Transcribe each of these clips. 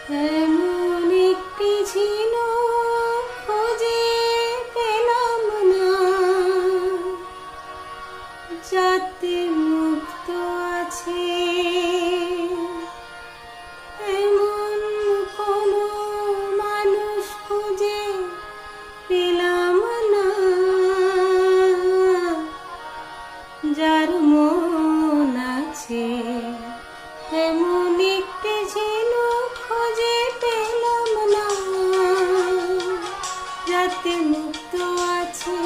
এমন একটি ঝিনুক খুঁজে পেলাম না, যাতে মুক্ত আছে এমন কোনো মানুষ খুঁজে পেলাম না, যার মন আছে এমন একটি ঝিনুক খুঁজে পেলাম না, যাতে মুক্ত আছে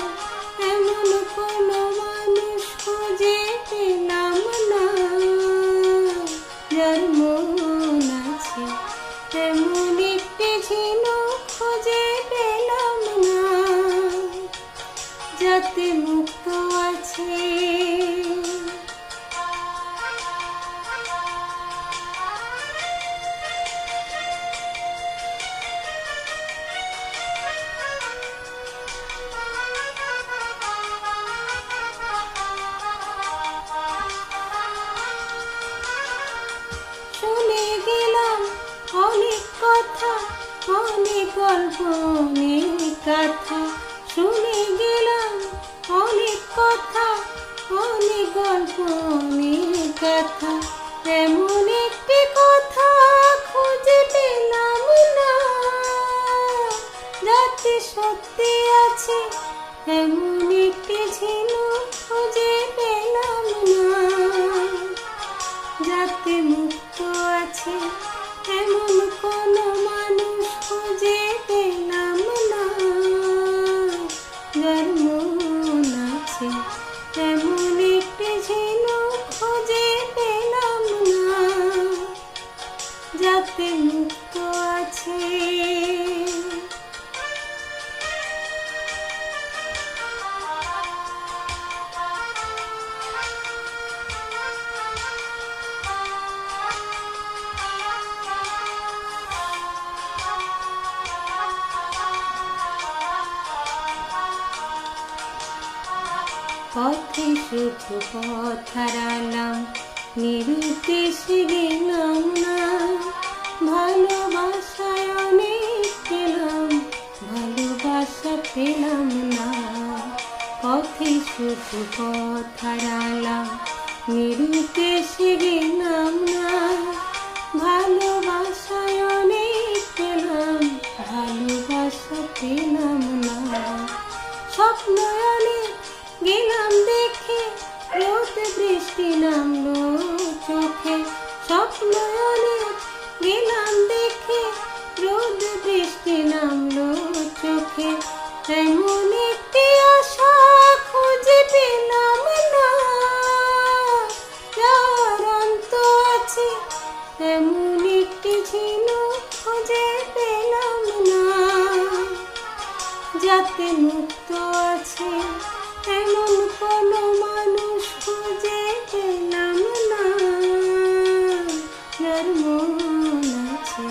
এমন কোনো মানুষ খুঁজে পেলাম না, যার মন আছে এমন একটি ঝিনুক খুঁজে পেলাম না, যাতে মুক্ত আছে। শুনে গেলাম অনেক কথা, অনেক গল্প, অনেক কথা, শুনে গেলাম অনেক কথা, অনেক গল্প, অনেক কথা, এমন একটি কথা খুঁজে পেলাম না, যাতে সত্যি আছে এমন একটি ঝিনুক খুঁজে পেলাম না, যাতে মুক্ত আছে এমন কোনো মানুষ খুঁজে পেলাম না, যার মন আছে এমন একটি ঝিনুক খুঁজে পেলাম না, যাতে মুক্ত আছে। পথে শুধু পথ হারালাম, নিরুদ্দেশে গেলাম না, ভালোবাসায় অনেক পেলাম, ভালোবাসা পেলাম না, পথে শুধু পথ হারালাম, নিরুদ্দেশে গেলাম না, ভালোবাসায় অনেক পেলাম, ভালোবাসা পেলাম না, স্বপ্ন অনেক গেলাম দেখে, রোদ বৃষ্টি নামলো চোখে, স্বপ্ন অনেক গেলাম দেখে, রোদ বৃষ্টি নামলো চোখে, এমন একটি আশা খুঁজে পেলাম না, যার অন্ত আছে এমন একটি ঝিনুক খুঁজে পেলাম না, যাতে মুক্ত আছে এমন কোনো মানুষ খুঁজে পেলাম না, যার মন আছে